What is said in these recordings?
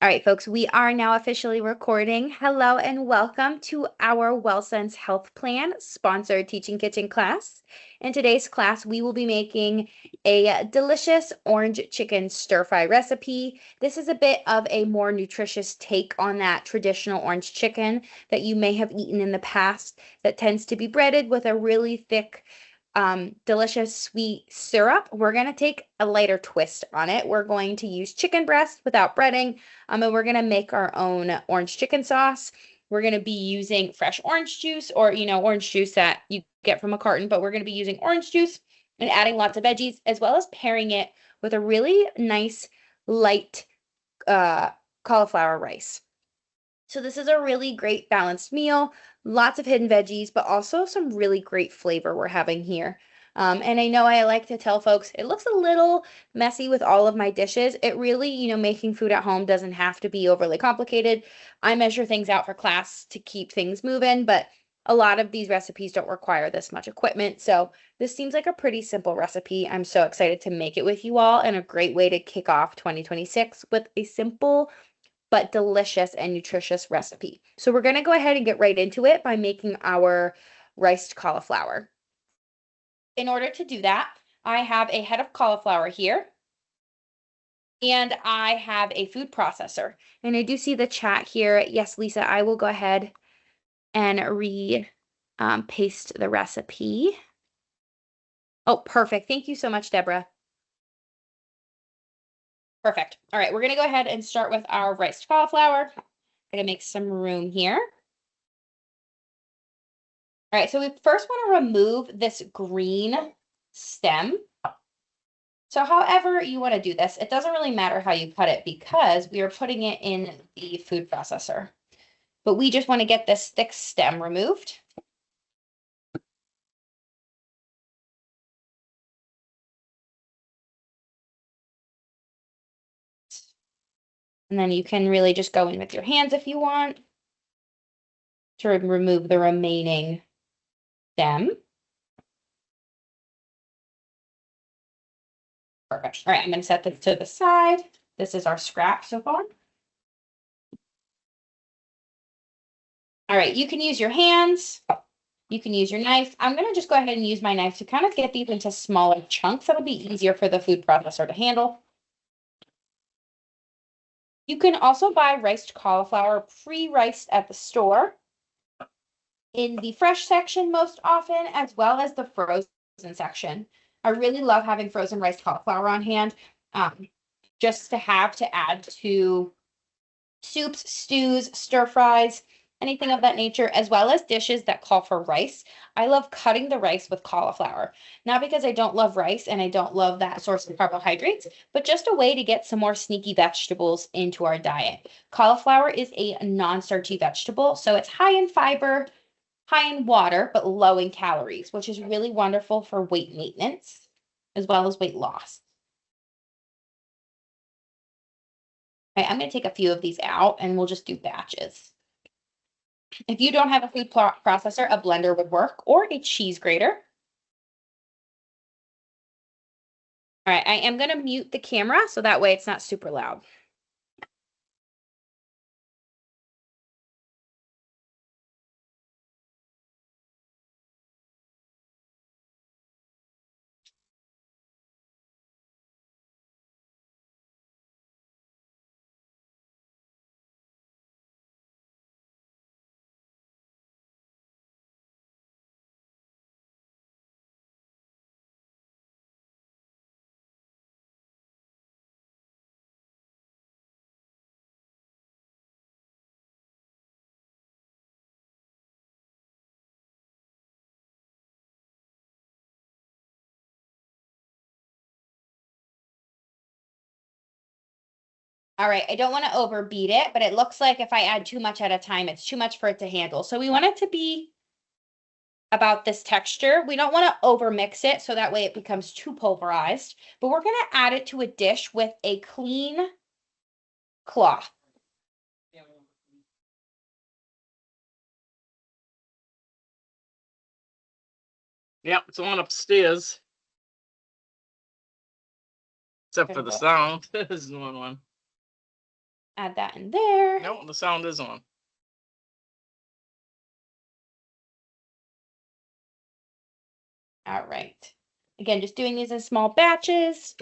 All right, folks, we are now officially recording. Hello and welcome to our WellSense Health Plan sponsored Teaching Kitchen class. In today's class, we will be making a delicious orange chicken stir fry recipe. This is a bit of a more nutritious take on that traditional orange chicken that you may have eaten in the past that tends to be breaded with a really thick delicious sweet syrup. We're going to take a lighter twist on it. We're going to use chicken breast without breading, and we're going to make our own orange chicken sauce. We're going to be using fresh orange juice or, orange juice that you get from a carton, but we're going to be using orange juice and adding lots of veggies, as well as pairing it with a really nice, light cauliflower rice. So this is a really great balanced meal, lots of hidden veggies, but also some really great flavor we're having here. And I know I like to tell folks it looks a little messy with all of my dishes. It really, making food at home doesn't have to be overly complicated. I measure things out for class to keep things moving, but a lot of these recipes don't require this much equipment. So this seems like a pretty simple recipe. I'm so excited to make it with you all, and a great way to kick off 2026 with a simple but delicious and nutritious recipe. So we're going to go ahead and get right into it by making our riced cauliflower. In order to do that, I have a head of cauliflower here, and I have a food processor. And I do see the chat here. Yes, Lisa, I will go ahead and paste the recipe. Oh, perfect. Thank you so much, Deborah. Perfect. All right, we're going to go ahead and start with our riced cauliflower. I'm going to make some room here. All right, so we first want to remove this green stem. So however you want to do this, it doesn't really matter how you cut it because we are putting it in the food processor. But we just want to get this thick stem removed. And then you can really just go in with your hands if you want to remove the remaining stem. Perfect. All right, I'm going to set this to the side. This is our scrap so far. All right, you can use your hands. You can use your knife. I'm going to just go ahead and use my knife to kind of get these into smaller chunks. That'll be easier for the food processor to handle. You can also buy riced cauliflower pre-riced at the store in the fresh section most often, as well as the frozen section. I really love having frozen riced cauliflower on hand, just to add to soups, stews, stir fries, anything of that nature, as well as dishes that call for rice. I love cutting the rice with cauliflower, not because I don't love rice and I don't love that source of carbohydrates, but just a way to get some more sneaky vegetables into our diet. Cauliflower is a non-starchy vegetable, so it's high in fiber, high in water, but low in calories, which is really wonderful for weight maintenance as well as weight loss. Okay, I'm going to take a few of these out and we'll just do batches. If you don't have a food processor, a blender would work, or a cheese grater. All right, I am going to mute the camera so that way it's not super loud. All right, I don't want to overbeat it, but it looks like if I add too much at a time, it's too much for it to handle. So we want it to be about this texture. We don't want to overmix it so that way it becomes too pulverized, but we're going to add it to a dish with a clean cloth. Yep, it's on upstairs. Except for the sound. There's no one. Add that in there. No, the sound is on. All right. Again, just doing these in small batches.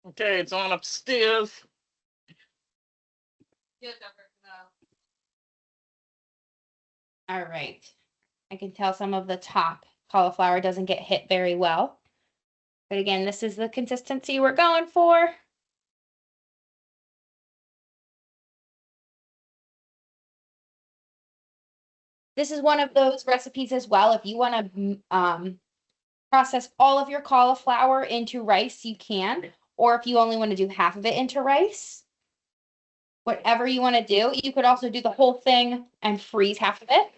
Okay, it's on upstairs. All right. I can tell some of the top cauliflower doesn't get hit very well. But again, this is the consistency we're going for. This is one of those recipes as well. If you want to process all of your cauliflower into rice, you can. Or if you only want to do half of it into rice, whatever you want to do. You could also do the whole thing and freeze half of it.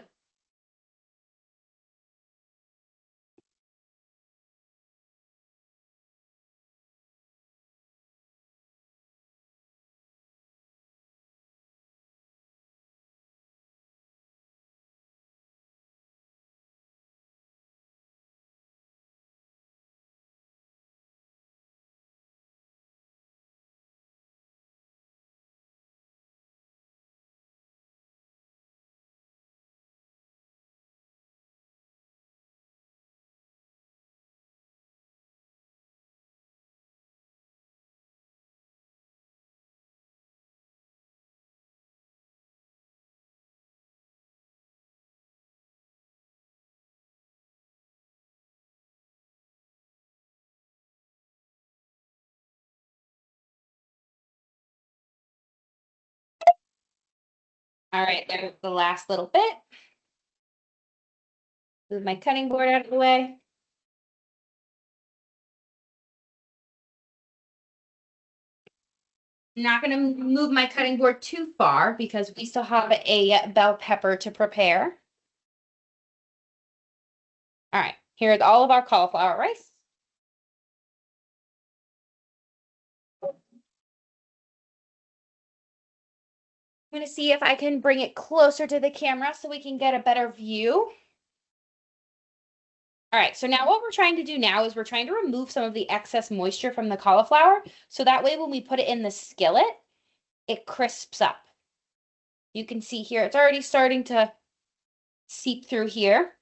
All right, there's the last little bit. Move my cutting board out of the way. I'm not going to move my cutting board too far because we still have a bell pepper to prepare. All right, here's all of our cauliflower rice. I'm going to see if I can bring it closer to the camera so we can get a better view. All right, so now what we're trying to do now is we're trying to remove some of the excess moisture from the cauliflower. So that way when we put it in the skillet, it crisps up. You can see here, it's already starting to seep through here.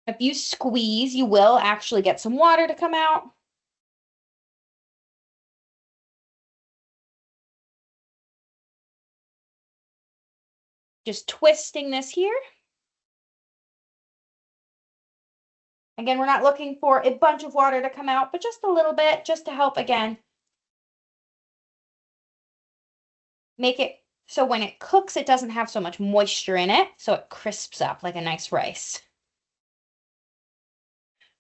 If you squeeze, you will actually get some water to come out. Just twisting this here. Again, we're not looking for a bunch of water to come out, but just a little bit, just to help, again, make it so when it cooks, it doesn't have so much moisture in it, so it crisps up like a nice rice.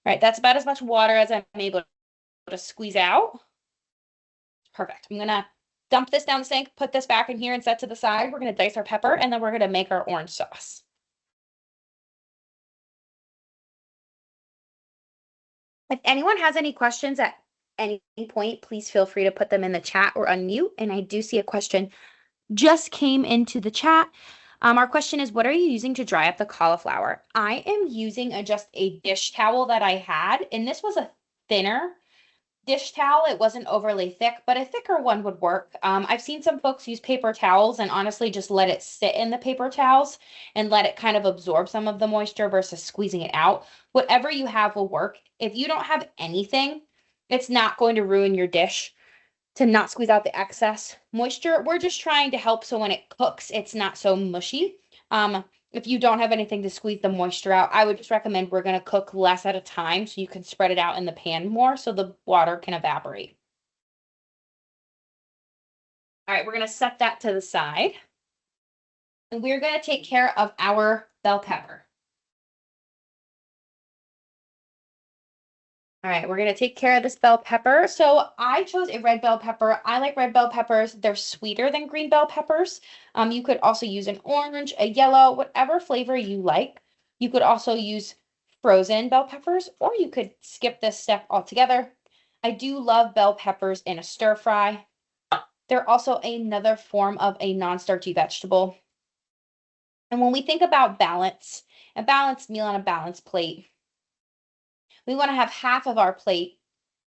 All right, that's about as much water as I'm able to squeeze out. Perfect. I'm gonna dump this down the sink, put this back in here and set to the side. We're gonna dice our pepper and then we're gonna make our orange sauce. If anyone has any questions at any point, please feel free to put them in the chat or unmute. And I do see a question just came into the chat. Our question is, what are you using to dry up the cauliflower? I am using just a dish towel that I had, and this was a thinner dish towel. It wasn't overly thick, but a thicker one would work. I've seen some folks use paper towels and honestly just let it sit in the paper towels and let it kind of absorb some of the moisture versus squeezing it out. Whatever you have will work. If you don't have anything, it's not going to ruin your dish to not squeeze out the excess moisture. We're just trying to help so when it cooks, it's not so mushy. If you don't have anything to squeeze the moisture out, I would just recommend we're going to cook less at a time so you can spread it out in the pan more so the water can evaporate. All right, we're going to set that to the side. And we're going to take care of our bell pepper. All right, we're going to take care of this bell pepper. So I chose a red bell pepper. I like red bell peppers. They're sweeter than green bell peppers. You could also use an orange, a yellow, whatever flavor you like. You could also use frozen bell peppers, or you could skip this step altogether. I do love bell peppers in a stir fry. They're also another form of a non-starchy vegetable. And when we think about balance, a balanced meal on a balanced plate, we want to have half of our plate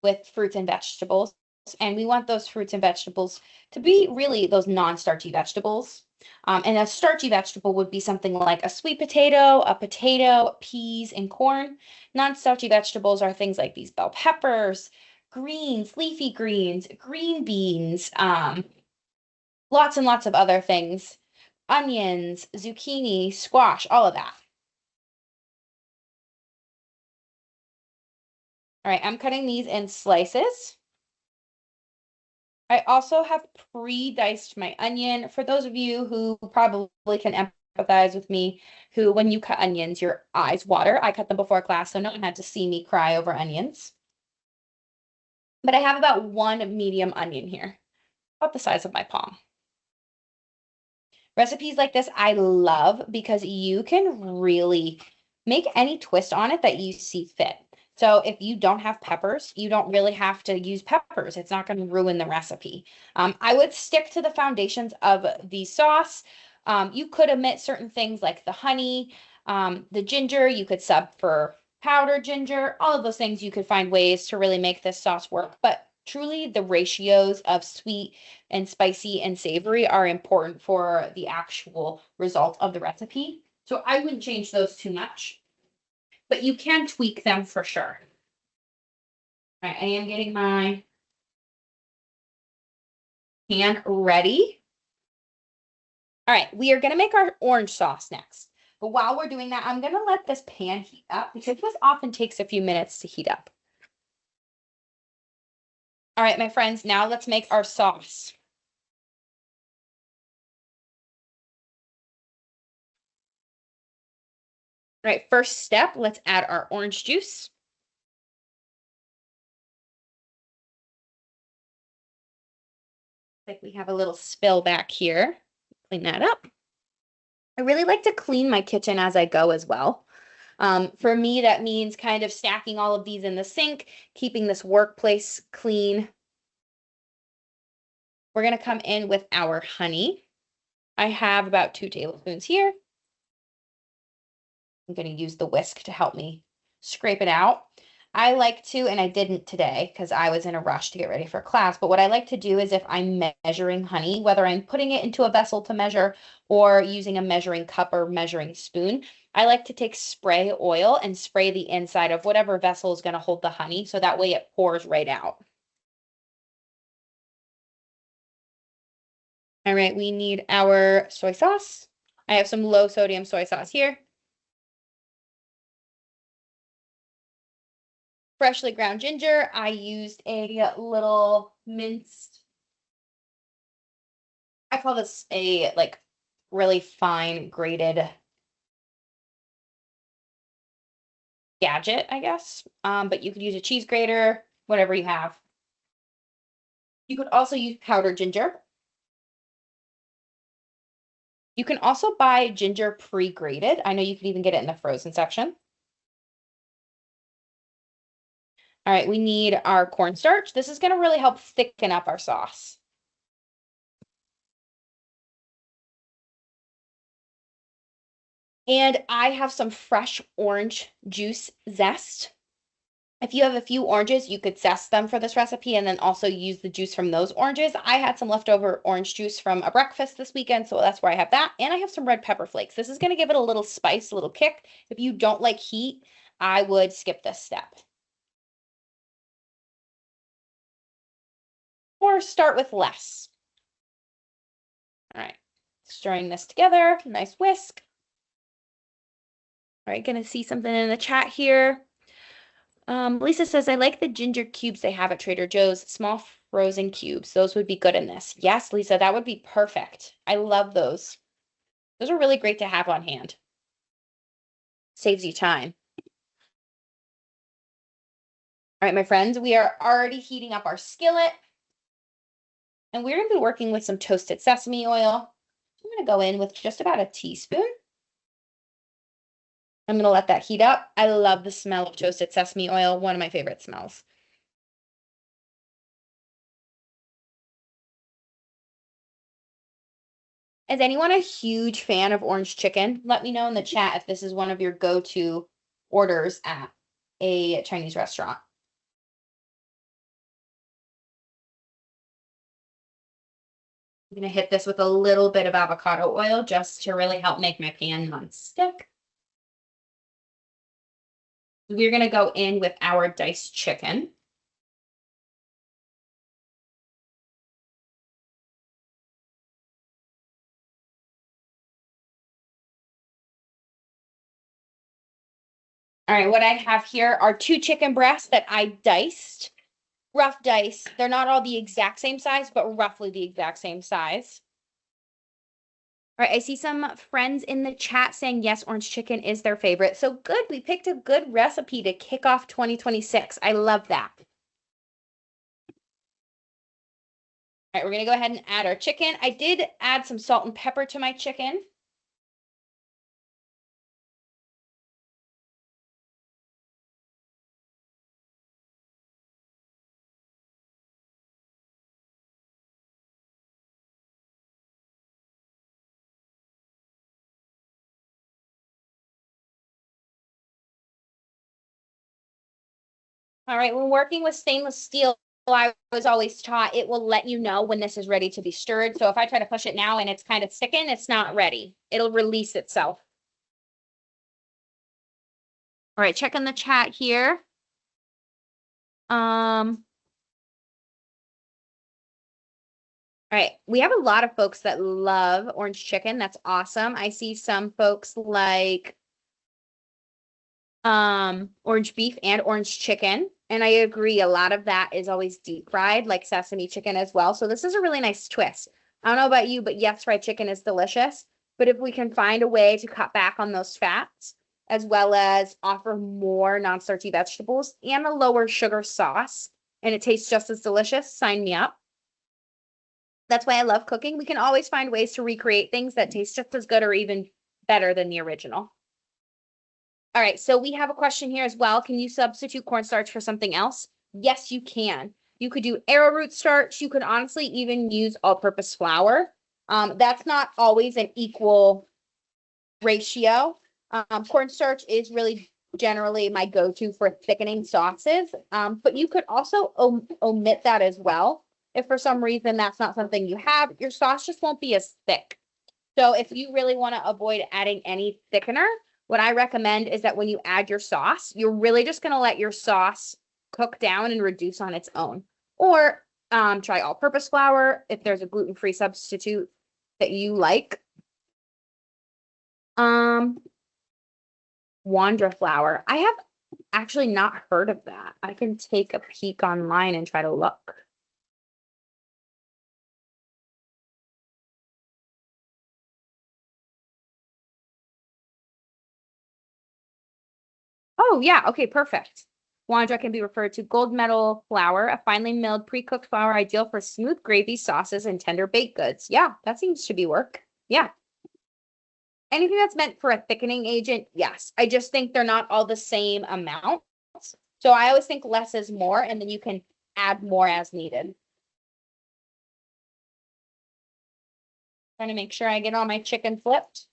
with fruits and vegetables. And we want those fruits and vegetables to be really those non-starchy vegetables. And a starchy vegetable would be something like a sweet potato, peas, and corn. Non-starchy vegetables are things like these bell peppers, greens, leafy greens, green beans, lots and lots of other things, onions, zucchini, squash, all of that. All right, I'm cutting these in slices. I also have pre-diced my onion. For those of you who probably can empathize with me, who when you cut onions, your eyes water. I cut them before class, so no one had to see me cry over onions. But I have about one medium onion here, about the size of my palm. Recipes like this I love because you can really make any twist on it that you see fit. So if you don't have peppers, you don't really have to use peppers. It's not going to ruin the recipe. I would stick to the foundations of the sauce. You could omit certain things like the honey, the ginger. You could sub for powdered ginger. All of those things you could find ways to really make this sauce work. But truly, the ratios of sweet and spicy and savory are important for the actual result of the recipe. So I wouldn't change those too much, but you can tweak them for sure. All right, I am getting my pan ready. All right, we are going to make our orange sauce next. But while we're doing that, I'm going to let this pan heat up because this often takes a few minutes to heat up. All right, my friends, now let's make our sauce. All right, first step, let's add our orange juice. Like we have a little spill back here. Clean that up. I really like to clean my kitchen as I go as well. For me, that means kind of stacking all of these in the sink, keeping this workplace clean. We're going to come in with our honey. I have about 2 tablespoons here. I'm going to use the whisk to help me scrape it out. I like to, and I didn't today because I was in a rush to get ready for class, but what I like to do is if I'm measuring honey, whether I'm putting it into a vessel to measure or using a measuring cup or measuring spoon, I like to take spray oil and spray the inside of whatever vessel is going to hold the honey so that way it pours right out. All right, we need our soy sauce. I have some low sodium soy sauce here. Freshly ground ginger. I used a little minced, I call this a like really fine grated gadget, I guess. But you could use a cheese grater, whatever you have. You could also use powdered ginger. You can also buy ginger pre-grated. I know you could even get it in the frozen section. All right, we need our cornstarch. This is going to really help thicken up our sauce. And I have some fresh orange juice zest. If you have a few oranges, you could zest them for this recipe and then also use the juice from those oranges. I had some leftover orange juice from a breakfast this weekend, so that's where I have that. And I have some red pepper flakes. This is going to give it a little spice, a little kick. If you don't like heat, I would skip this step. Or start with less. All right, stirring this together, nice whisk. All right, gonna see something in the chat here. Lisa says, I like the ginger cubes they have at Trader Joe's, small frozen cubes. Those would be good in this. Yes, Lisa, that would be perfect. I love those. Those are really great to have on hand. Saves you time. All right, my friends, we are already heating up our skillet. And we're going to be working with some toasted sesame oil. I'm going to go in with just about a teaspoon. I'm going to let that heat up. I love the smell of toasted sesame oil, one of my favorite smells. Is anyone a huge fan of orange chicken? Let me know in the chat if this is one of your go-to orders at a Chinese restaurant. I'm going to hit this with a little bit of avocado oil just to really help make my pan non-stick. We're going to go in with our diced chicken. All right, what I have here are 2 chicken breasts that I diced, rough dice. They're not all the exact same size, but roughly the exact same size. All right, I see some friends in the chat saying yes, orange chicken is their favorite. So good, we picked a good recipe to kick off 2026. I love that. All right, we're gonna go ahead and add our chicken. I did add some salt and pepper to my chicken. All right, when working with stainless steel, I was always taught it will let you know when this is ready to be stirred. So if I try to push it now and it's kind of sticking, it's not ready. It'll release itself. All right, checking the chat here. All right, we have a lot of folks that love orange chicken. That's awesome. I see some folks like orange beef and orange chicken. And I agree, a lot of that is always deep fried, like sesame chicken as well. So this is a really nice twist. I don't know about you, but yes, fried chicken is delicious. But if we can find a way to cut back on those fats, as well as offer more non-starchy vegetables and a lower sugar sauce, and it tastes just as delicious, sign me up. That's why I love cooking. We can always find ways to recreate things that taste just as good or even better than the original. All right, so we have a question here as well. Can you substitute cornstarch for something else? Yes, you can. You could do arrowroot starch. You could honestly even use all-purpose flour. That's not always an equal ratio. Cornstarch is really generally my go-to for thickening sauces, but you could also omit that as well. If for some reason that's not something you have, your sauce just won't be as thick. So if you really want to avoid adding any thickener, what I recommend is that when you add your sauce, you're really just going to let your sauce cook down and reduce on its own. Or try all-purpose flour if there's a gluten-free substitute that you like. Wandra flour. I have actually not heard of that. I can take a peek online and try to look. Oh, yeah. Okay, perfect. Wandra can be referred to gold medal flour, a finely milled pre-cooked flour ideal for smooth gravy, sauces, and tender baked goods. Yeah, that seems to be work. Yeah. Anything that's meant for a thickening agent, yes. I just think they're not all the same amount. So I always think less is more, and then you can add more as needed. Trying to make sure I get all my chicken flipped.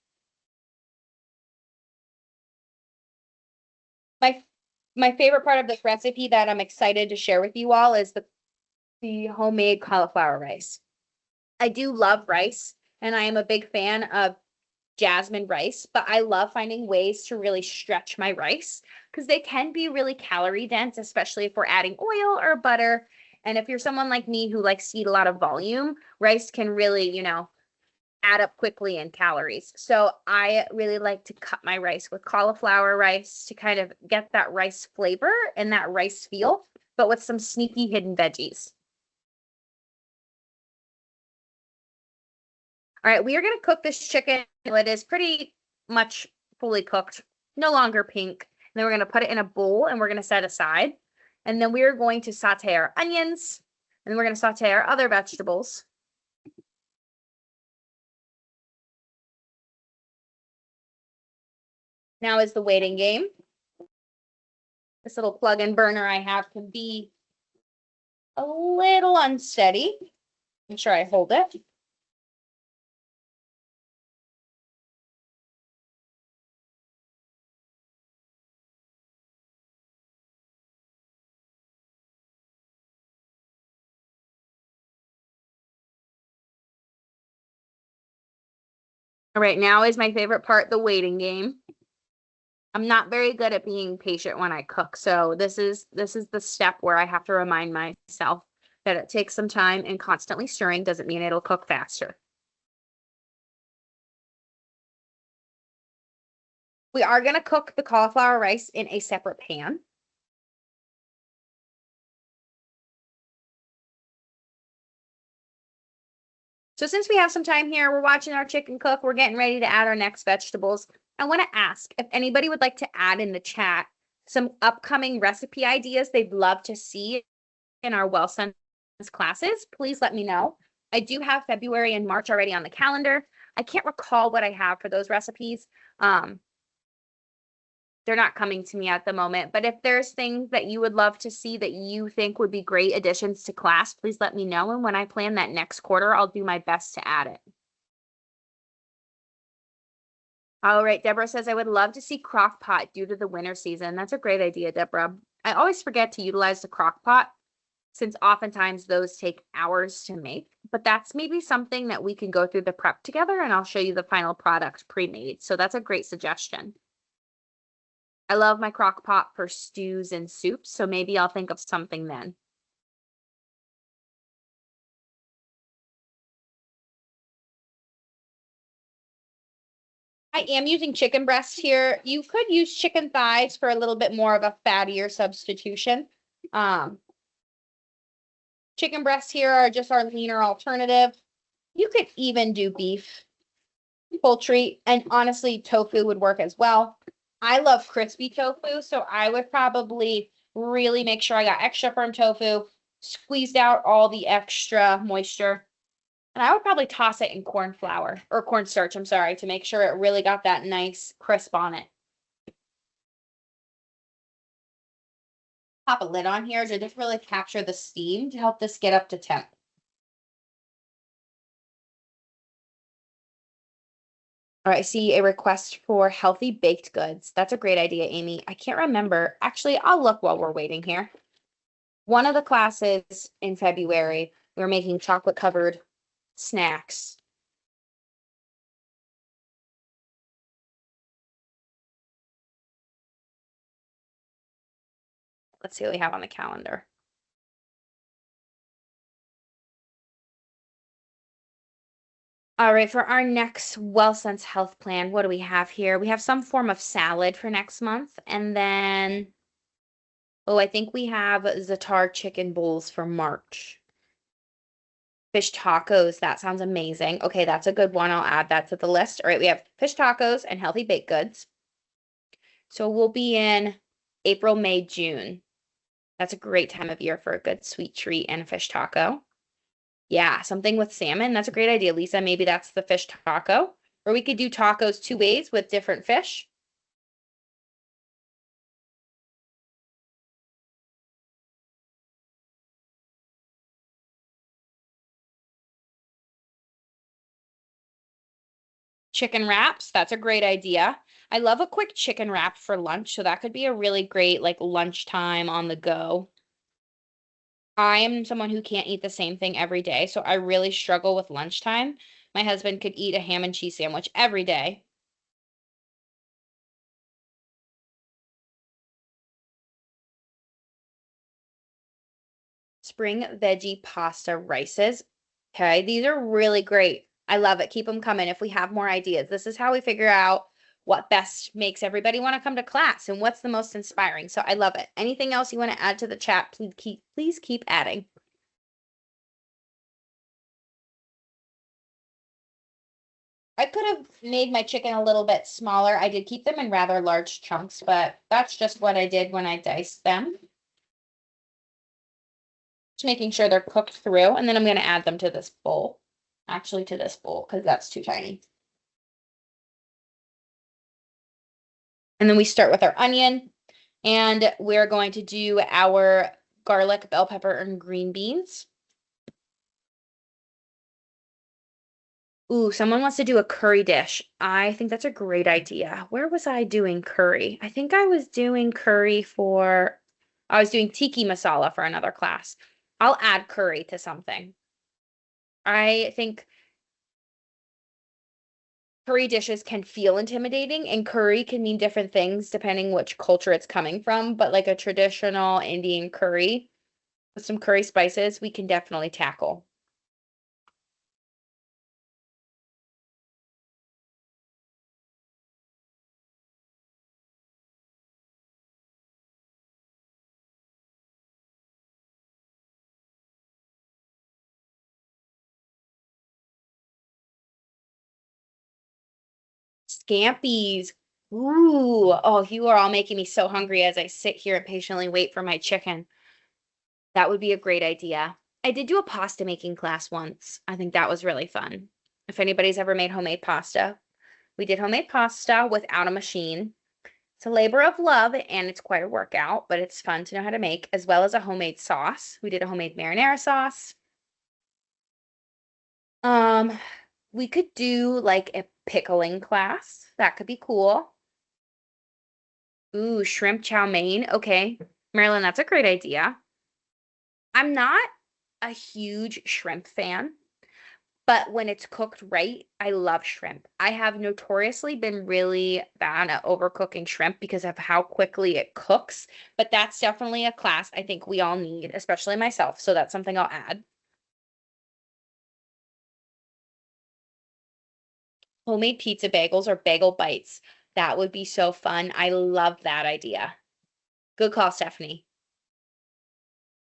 My favorite part of this recipe that I'm excited to share with you all is the homemade cauliflower rice. I do love rice, and I am a big fan of jasmine rice, but I love finding ways to really stretch my rice because they can be really calorie dense, especially if we're adding oil or butter. And if you're someone like me who likes to eat a lot of volume, rice can really, add up quickly in calories. So I really like to cut my rice with cauliflower rice to kind of get that rice flavor and that rice feel, but with some sneaky hidden veggies. All right, we are going to cook this chicken. It is pretty much fully cooked, no longer pink. And then we're going to put it in a bowl and we're going to set aside. And then we're going to saute our onions and then we're going to saute our other vegetables. Now is the waiting game. This little plug-in burner I have can be a little unsteady. Make sure I hold it. All right, now is my favorite part, the waiting game. I'm not very good at being patient when I cook, so this is the step where I have to remind myself that it takes some time, and constantly stirring doesn't mean it'll cook faster. We are going to cook the cauliflower rice in a separate pan. So since we have some time here, we're watching our chicken cook, we're getting ready to add our next vegetables. I want to ask if anybody would like to add in the chat some upcoming recipe ideas they'd love to see in our Well Sense classes. Please let me know. I do have February and March already on the calendar. I can't recall what I have for those recipes. They're not coming to me at the moment, but if there's things that you would love to see that you think would be great additions to class, please let me know. And when I plan that next quarter, I'll do my best to add it. All right, Deborah says, I would love to see crock pot due to the winter season. That's a great idea, Deborah. I always forget to utilize the crock pot since oftentimes those take hours to make, but that's maybe something that we can go through the prep together, and I'll show you the final product pre-made. So that's a great suggestion. I love my crock pot for stews and soups, so maybe I'll think of something then. I am using chicken breast here. You could use chicken thighs for a little bit more of a fattier substitution. Chicken breasts here are just our leaner alternative. You could even do beef, poultry, and honestly, tofu would work as well. I love crispy tofu, so I would probably really make sure I got extra firm tofu, squeezed out all the extra moisture, and I would probably toss it in corn flour or cornstarch, I'm sorry, to make sure it really got that nice crisp on it. Pop a lid on here to just really capture the steam to help this get up to temp. All right, I see a request for healthy baked goods. That's a great idea, Amy. I can't remember. Actually, I'll look while we're waiting here. One of the classes in February, we were making chocolate covered snacks. Let's see what we have on the calendar. All right, for our next Well Sense health plan, what do we have here? We have some form of salad for next month. And then, oh, I think we have za'atar chicken bowls for March. Fish tacos, that sounds amazing. Okay, that's a good one. I'll add that to the list. All right, we have fish tacos and healthy baked goods. So we'll be in April, May, June. That's a great time of year for a good sweet treat and a fish taco. Yeah, something with salmon. That's a great idea, Lisa. Maybe that's the fish taco. Or we could do tacos 2 ways with different fish. Chicken wraps, that's a great idea. I love a quick chicken wrap for lunch, so that could be a really great like lunchtime on the go. I am someone who can't eat the same thing every day, so I really struggle with lunchtime. My husband could eat a ham and cheese sandwich every day. Spring veggie pasta rices. Okay, these are really great. I love it. Keep them coming if we have more ideas. This is how we figure out what best makes everybody want to come to class and what's the most inspiring. So I love it. Anything else you want to add to the chat, please keep adding. I could have made my chicken a little bit smaller. I did keep them in rather large chunks, but that's just what I did when I diced them. Just making sure they're cooked through, and then I'm going to add them to this bowl. Actually, to this bowl, because that's too tiny. And then we start with our onion, and we're going to do our garlic, bell pepper, and green beans. Ooh, someone wants to do a curry dish. I think that's a great idea. Where was I doing curry? I think I was doing I was doing tiki masala for another class. I'll add curry to something. I think curry dishes can feel intimidating, and curry can mean different things depending which culture it's coming from. But like a traditional Indian curry with some curry spices, we can definitely tackle. Scampies. Ooh, oh, you are all making me so hungry as I sit here and patiently wait for my chicken. That would be a great idea. I did do a pasta making class once. I think that was really fun. If anybody's ever made homemade pasta, we did homemade pasta without a machine. It's a labor of love and it's quite a workout, but it's fun to know how to make, as well as a homemade sauce. We did a homemade marinara sauce. Um, we could do like a pickling class. That could be cool. Ooh, shrimp chow mein. Okay. Marilyn, that's a great idea. I'm not a huge shrimp fan, but when it's cooked right, I love shrimp. I have notoriously been really bad at overcooking shrimp because of how quickly it cooks, but that's definitely a class I think we all need, especially myself. So that's something I'll add. Homemade pizza bagels or bagel bites. That would be so fun. I love that idea. Good call, Stephanie.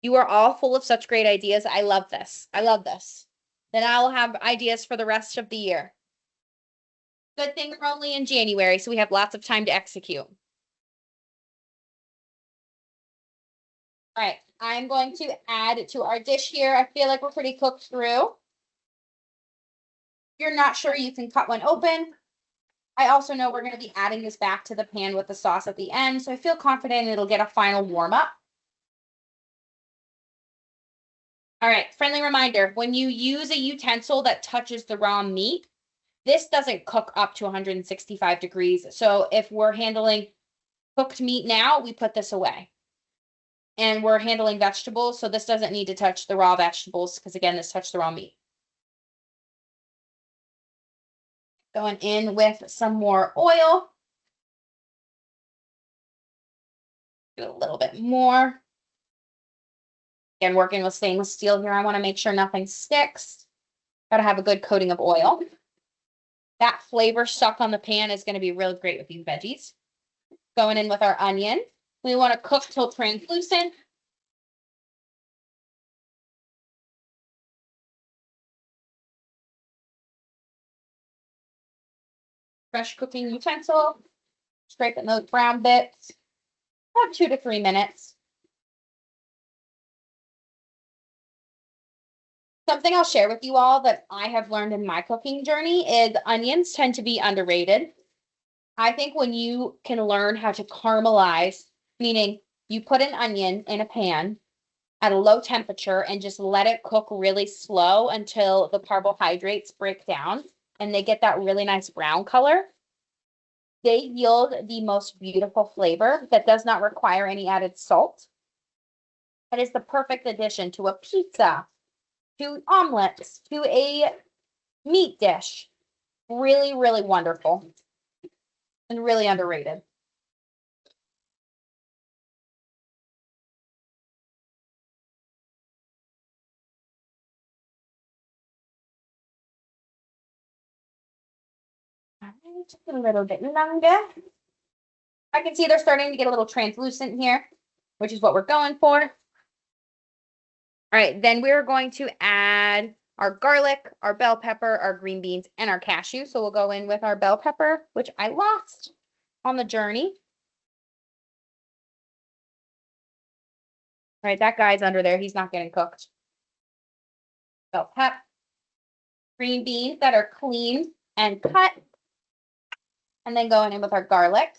You are all full of such great ideas. I love this. I love this. Then I'll have ideas for the rest of the year. Good thing we're only in January, so we have lots of time to execute. All right, I'm going to add to our dish here. I feel like we're pretty cooked through. If you're not sure, you can cut one open. I also know we're going to be adding this back to the pan with the sauce at the end, so I feel confident it'll get a final warm up. All right, friendly reminder, when you use a utensil that touches the raw meat, this doesn't cook up to 165 degrees. So if we're handling cooked meat now, we put this away. And we're handling vegetables, so this doesn't need to touch the raw vegetables because again, this touched the raw meat. Going in with some more oil. Do a little bit more. Again, working with stainless steel here, I want to make sure nothing sticks. Got to have a good coating of oil. That flavor stuck on the pan is going to be real great with these veggies. Going in with our onion. We want to cook till translucent. Fresh cooking utensil. Scraping those brown bits. About 2 to 3 minutes. Something I'll share with you all that I have learned in my cooking journey is onions tend to be underrated. I think when you can learn how to caramelize, meaning you put an onion in a pan at a low temperature and just let it cook really slow until the carbohydrates break down and they get that really nice brown color, they yield the most beautiful flavor that does not require any added salt. It is the perfect addition to a pizza, to omelets, to a meat dish. Really, really wonderful and really underrated. Just a little bit longer. I can see they're starting to get a little translucent here, which is what we're going for. All right, then we're going to add our garlic, our bell pepper, our green beans, and our cashew. So we'll go in with our bell pepper, which I lost on the journey. All right, that guy's under there. He's not getting cooked. Bell pep. Green beans that are clean and cut. And then going in with our garlic.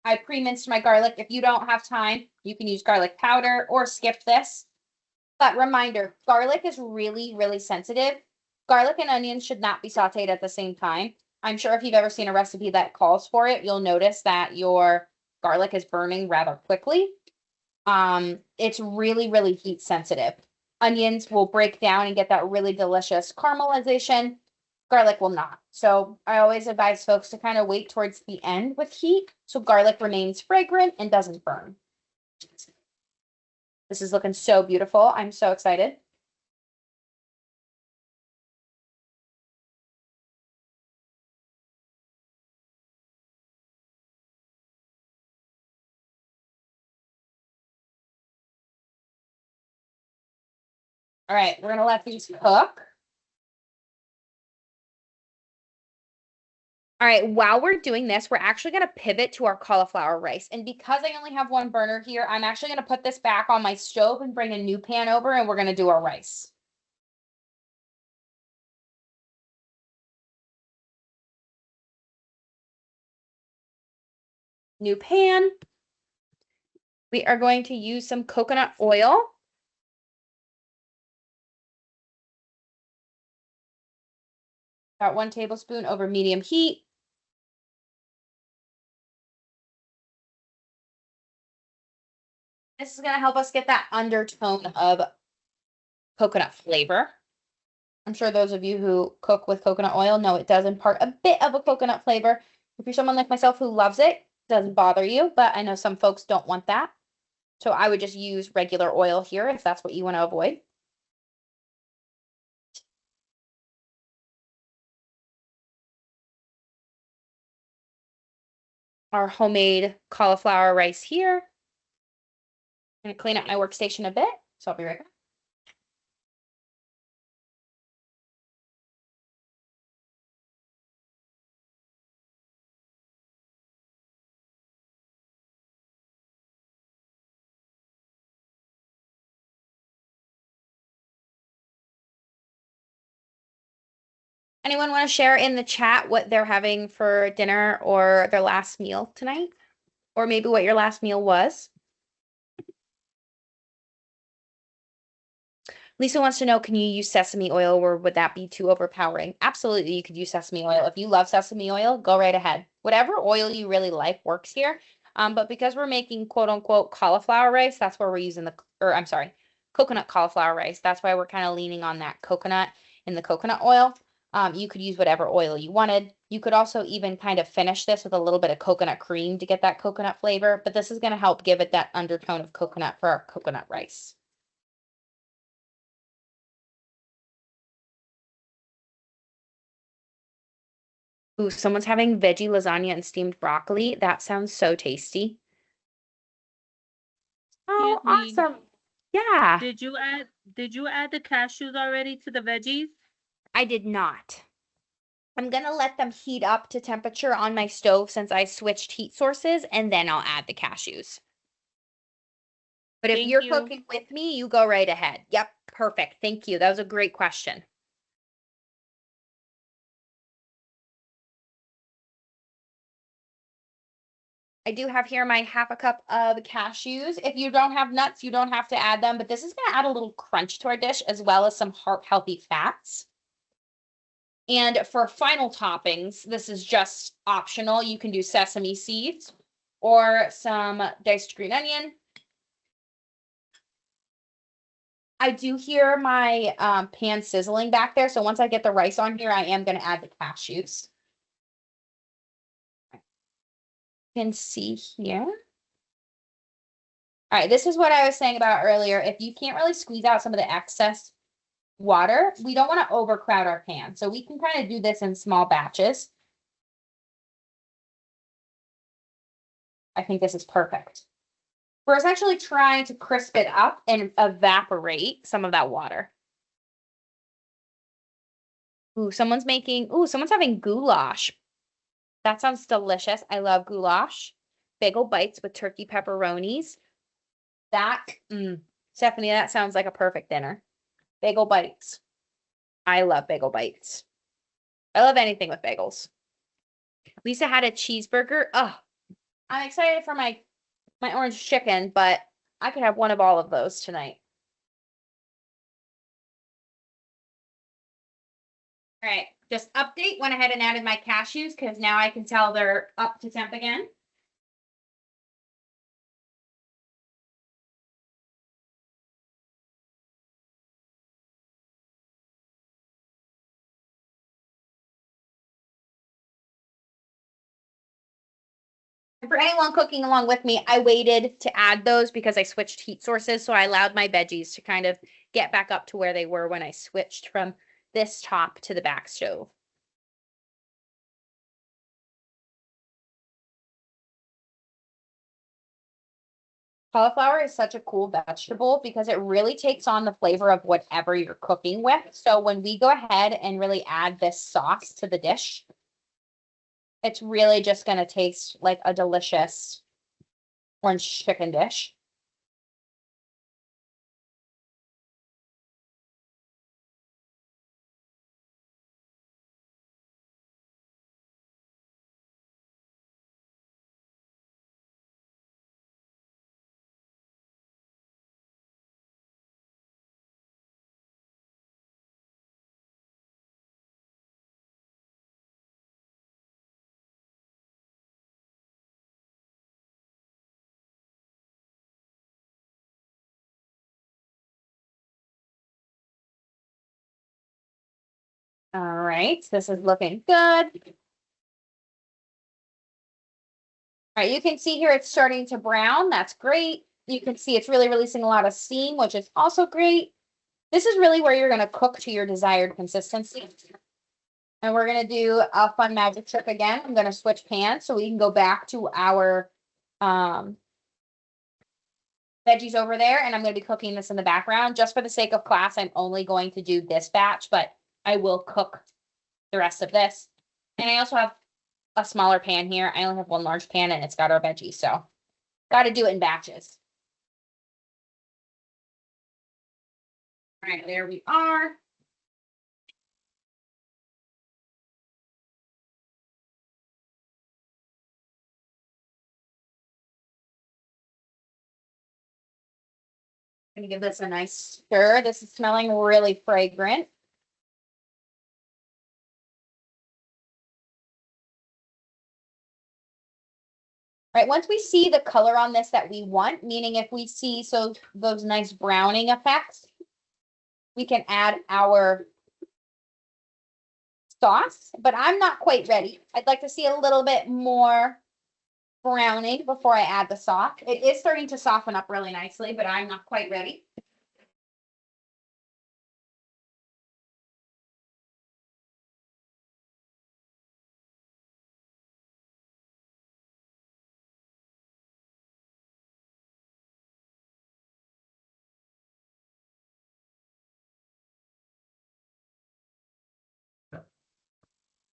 I pre-minced my garlic. If you don't have time, you can use garlic powder or skip this. But reminder, garlic is really, really sensitive. Garlic and onions should not be sauteed at the same time. I'm sure if you've ever seen a recipe that calls for it, you'll notice that your garlic is burning rather quickly. It's really, really heat sensitive. Onions will break down and get that really delicious caramelization. Garlic will not. So I always advise folks to kind of wait towards the end with heat so garlic remains fragrant and doesn't burn. This is looking so beautiful. I'm so excited. All right, we're gonna let these cook. All right, while we're doing this, we're actually gonna pivot to our cauliflower rice. And because I only have one burner here, I'm actually gonna put this back on my stove and bring a new pan over and we're gonna do our rice. New pan. We are going to use some coconut oil. About 1 tablespoon over medium heat. This is going to help us get that undertone of coconut flavor. I'm sure those of you who cook with coconut oil know it does impart a bit of a coconut flavor. If you're someone like myself who loves it, it doesn't bother you, but I know some folks don't want that. So I would just use regular oil here if that's what you want to avoid. Our homemade cauliflower rice here. I'm going to clean up my workstation a bit, so I'll be right back. Anyone want to share in the chat what they're having for dinner or their last meal tonight? Or maybe what your last meal was? Lisa wants to know, can you use sesame oil or would that be too overpowering? Absolutely, you could use sesame oil. If you love sesame oil, go right ahead. Whatever oil you really like works here. But because we're making quote unquote cauliflower rice, that's where we're using coconut cauliflower rice. That's why we're kind of leaning on that coconut in the coconut oil. You could use whatever oil you wanted. You could also even kind of finish this with a little bit of coconut cream to get that coconut flavor, but this is going to help give it that undertone of coconut for our coconut rice. Ooh, someone's having veggie lasagna and steamed broccoli. That sounds so tasty. Oh, Excuse me. awesome. Yeah, Did you add the cashews already to the veggies? I did not. I'm gonna let them heat up to temperature on my stove since I switched heat sources, and then I'll add the cashews. But if Thank you're you. cooking with me, you go right ahead. Yep, perfect. Thank you. That was a great question. I do have here my half a cup of cashews. If you don't have nuts, you don't have to add them, but this is going to add a little crunch to our dish as well as some heart-healthy fats. And for final toppings, this is just optional. You can do sesame seeds or some diced green onion. I do hear my pan sizzling back there. So once I get the rice on here, I am going to add the cashews. You can see here. All right, this is what I was saying about earlier. If you can't really squeeze out some of the excess water, we don't want to overcrowd our pan. So we can kind of do this in small batches. I think this is perfect. We're essentially trying to crisp it up and evaporate some of that water. Ooh, someone's having goulash. That sounds delicious. I love goulash. Bagel bites with turkey pepperonis. Stephanie, that sounds like a perfect dinner. Bagel bites. I love bagel bites. I love anything with bagels. Lisa had a cheeseburger. Oh, I'm excited for my orange chicken, but I could have one of all of those tonight. All right, just update, went ahead and added my cashews because now I can tell they're up to temp again. And for anyone cooking along with me, I waited to add those because I switched heat sources. So I allowed my veggies to kind of get back up to where they were when I switched from this top to the back stove. Cauliflower is such a cool vegetable because it really takes on the flavor of whatever you're cooking with. So when we go ahead and really add this sauce to the dish, it's really just going to taste like a delicious orange chicken dish. All right, this is looking good. All right, you can see here it's starting to brown. That's great. You can see it's really releasing a lot of steam, which is also great. This is really where you're going to cook to your desired consistency. And we're going to do a fun magic trick again. I'm going to switch pans so we can go back to our veggies over there. And I'm going to be cooking this in the background. Just for the sake of class, I'm only going to do this batch, but I will cook the rest of this. And I also have a smaller pan here. I only have one large pan and it's got our veggies. So got to do it in batches. All right, there we are. Gonna give this a nice stir. This is smelling really fragrant. Right, once we see the color on this that we want, meaning if we see those nice browning effects, we can add our sauce, but I'm not quite ready. I'd like to see a little bit more browning before I add the sauce. It is starting to soften up really nicely, but I'm not quite ready.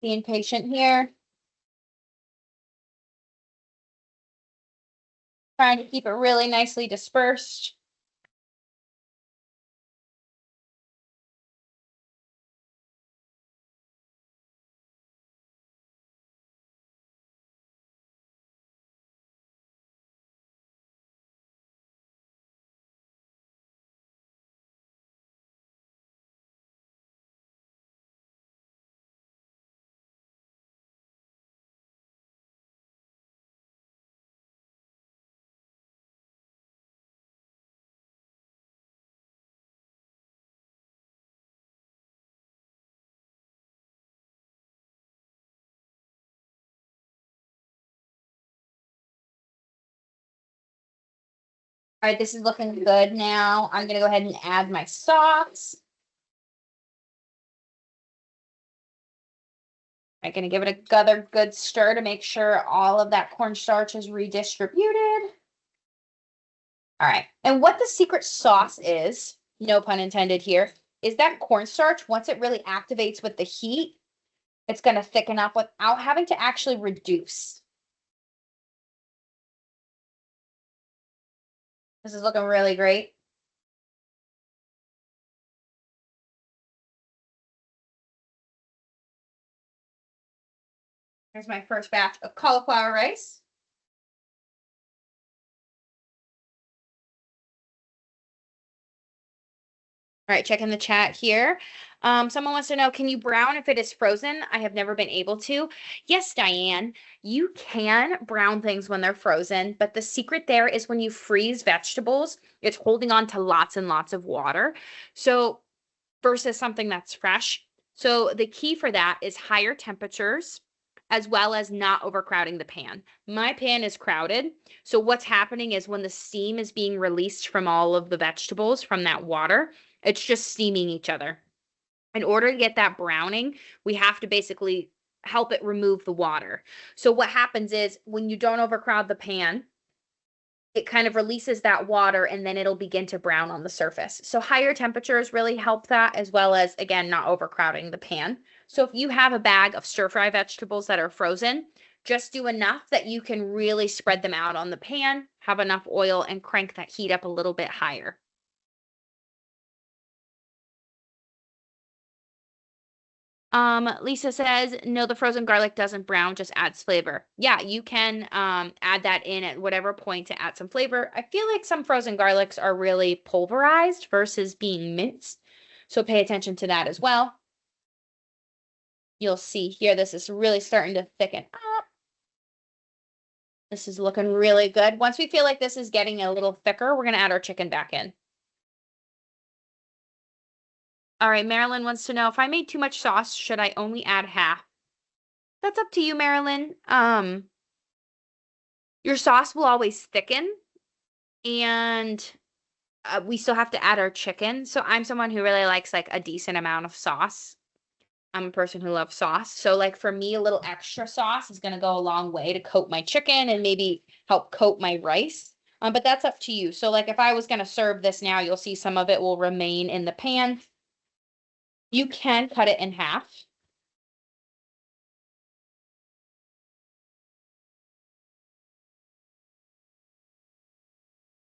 Being patient here. Trying to keep it really nicely dispersed. All right, this is looking good now. I'm gonna go ahead and add my sauce. I'm gonna give it another good stir to make sure all of that cornstarch is redistributed. All right, and what the secret sauce is, no pun intended here, is that cornstarch, once it really activates with the heat, it's gonna thicken up without having to actually reduce. This is looking really great. Here's my first batch of cauliflower rice. All right, check in the chat here. Someone wants to know, can you brown if it is frozen? I have never been able to. Yes, Diane, you can brown things when they're frozen, but the secret there is when you freeze vegetables, it's holding on to lots and lots of water. So versus something that's fresh. So the key for that is higher temperatures as well as not overcrowding the pan. My pan is crowded. So what's happening is when the steam is being released from all of the vegetables from that water, it's just steaming each other. In order to get that browning, we have to basically help it remove the water. So what happens is when you don't overcrowd the pan, it kind of releases that water and then it'll begin to brown on the surface. So higher temperatures really help that, as well as, again, not overcrowding the pan. So if you have a bag of stir fry vegetables that are frozen, just do enough that you can really spread them out on the pan, have enough oil, and crank that heat up a little bit higher. Lisa says, no, the frozen garlic doesn't brown, just adds flavor. Yeah, you can add that in at whatever point to add some flavor. I feel like some frozen garlics are really pulverized versus being minced. So pay attention to that as well. You'll see here, this is really starting to thicken up. This is looking really good. Once we feel like this is getting a little thicker, we're going to add our chicken back in. All right, Marilyn wants to know, if I made too much sauce, should I only add half? That's up to you, Marilyn. Your sauce will always thicken, and we still have to add our chicken. So I'm someone who really likes like a decent amount of sauce. I'm a person who loves sauce. So like for me, a little extra sauce is going to go a long way to coat my chicken and maybe help coat my rice. But that's up to you. So like if I was going to serve this now, you'll see some of it will remain in the pan. You can cut it in half.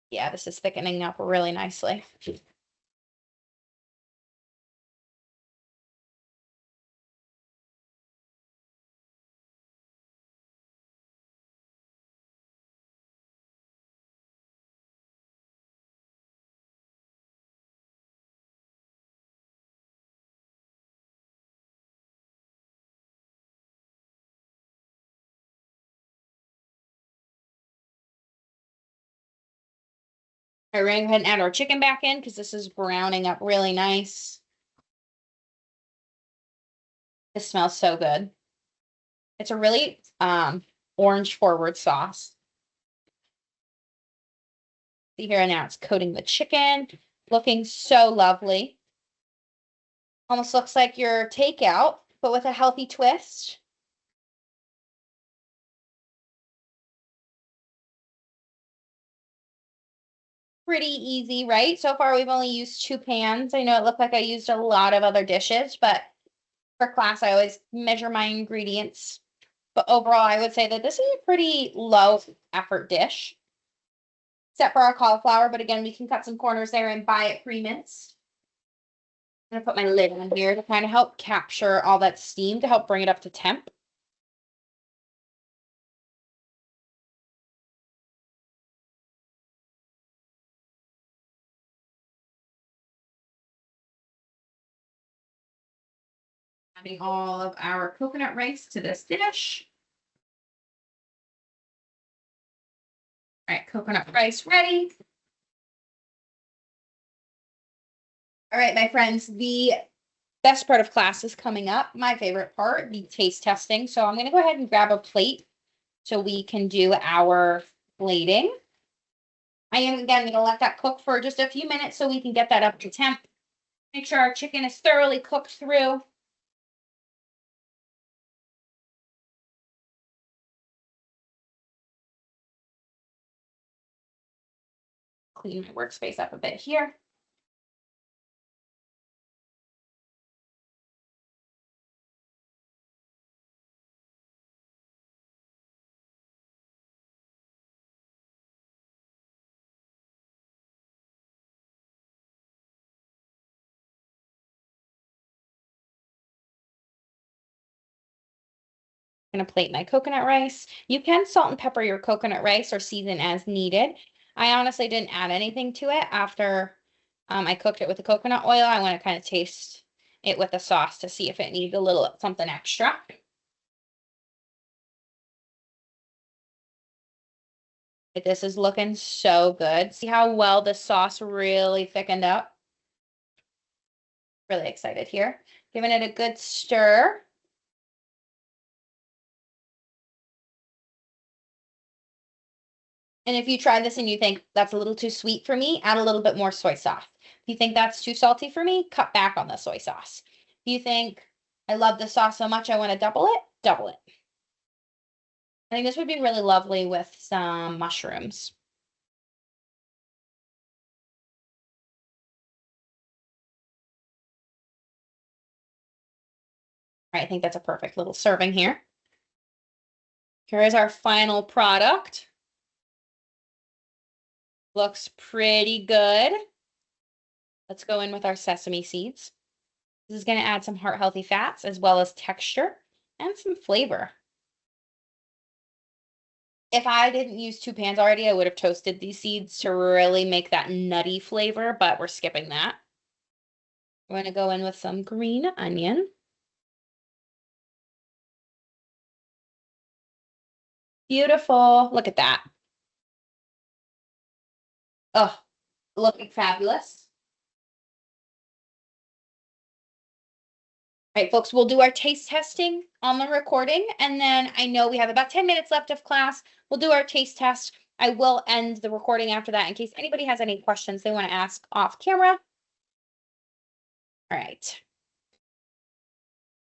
Yeah, this is thickening up really nicely. All right, we're gonna go ahead and add our chicken back in because this is browning up really nice. This smells so good. It's a really orange forward sauce. See here now it's coating the chicken, looking so lovely. Almost looks like your takeout, but with a healthy twist. Pretty easy, right? So far we've only used 2 pans. I know it looked like I used a lot of other dishes, but for class I always measure my ingredients. But overall, I would say that this is a pretty low effort dish. Except for our cauliflower, but again, we can cut some corners there and buy it pre-minced. I'm gonna put my lid on here to kind of help capture all that steam to help bring it up to temp. Adding all of our coconut rice to this dish. All right, coconut rice ready. All right, my friends, the best part of class is coming up. My favorite part, the taste testing. So I'm going to go ahead and grab a plate so we can do our plating. I am, again, going to let that cook for just a few minutes so we can get that up to temp. Make sure our chicken is thoroughly cooked through. Clean my workspace up a bit here. I'm gonna plate my coconut rice. You can salt and pepper your coconut rice or season as needed. I honestly didn't add anything to it after I cooked it with the coconut oil. I want to kind of taste it with the sauce to see if it needs a little something extra. This is looking so good. See how well the sauce really thickened up? Really excited here. Giving it a good stir. And if you try this and you think that's a little too sweet for me, add a little bit more soy sauce. If you think that's too salty for me, cut back on the soy sauce. If you think I love the sauce so much I want to double it, double it. I think this would be really lovely with some mushrooms. All right, I think that's a perfect little serving here. Here is our final product. Looks pretty good. Let's go in with our sesame seeds. This is going to add some heart-healthy fats as well as texture and some flavor. If I didn't use 2 pans already, I would have toasted these seeds to really make that nutty flavor, but we're skipping that. We're going to go in with some green onion. Beautiful. Look at that. Oh, looking fabulous. All right, folks, we'll do our taste testing on the recording, and then I know we have about 10 minutes left of class. We'll do our taste test. I will end the recording after that in case anybody has any questions they want to ask off camera. All right.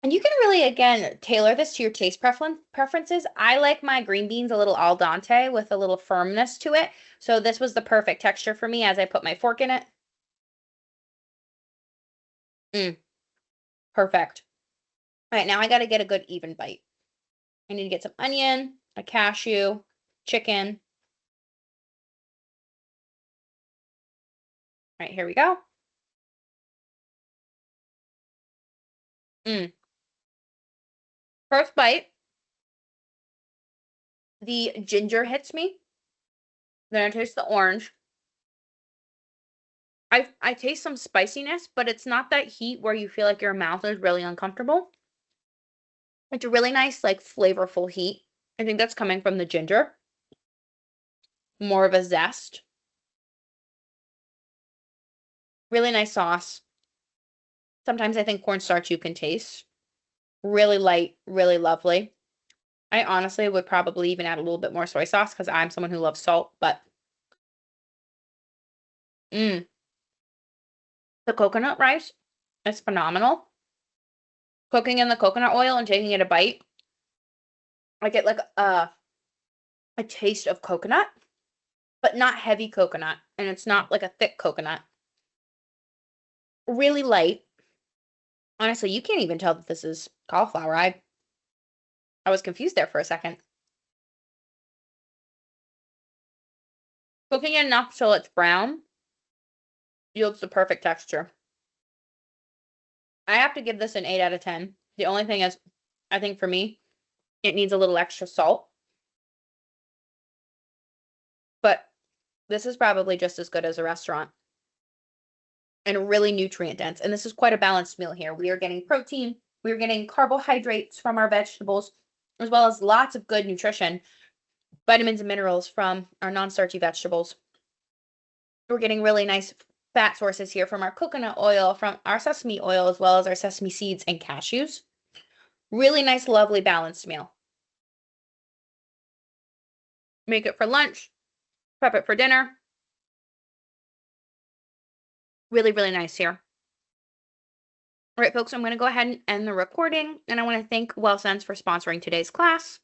And you can really, again, tailor this to your taste preferences. I like my green beans a little al dente with a little firmness to it. So this was the perfect texture for me as I put my fork in it. Perfect. All right, now I got to get a good even bite. I need to get some onion, a cashew, chicken. All right, here we go. First bite, the ginger hits me. Then I taste the orange. I taste some spiciness, but it's not that heat where you feel like your mouth is really uncomfortable. It's a really nice, like, flavorful heat. I think that's coming from the ginger. More of a zest. Really nice sauce. Sometimes I think cornstarch you can taste. Really light, really lovely. I honestly would probably even add a little bit more soy sauce because I'm someone who loves salt, but the coconut rice is phenomenal. Cooking in the coconut oil and taking it a bite, I get like a taste of coconut, but not heavy coconut, and it's not like a thick coconut. Really light. Honestly, you can't even tell that this is cauliflower. I was confused there for a second. Cooking it enough till it's brown yields the perfect texture. I have to give this an 8 out of 10. The only thing is, I think for me, it needs a little extra salt. But this is probably just as good as a restaurant. And really nutrient dense. And this is quite a balanced meal here. We are getting protein, we are getting carbohydrates from our vegetables, as well as lots of good nutrition, vitamins and minerals from our non-starchy vegetables. We're getting really nice fat sources here from our coconut oil, from our sesame oil, as well as our sesame seeds and cashews. Really nice, lovely, balanced meal. Make it for lunch, prep it for dinner. Really, really nice here. All right, folks, I'm going to go ahead and end the recording, and I want to thank WellSense for sponsoring today's class.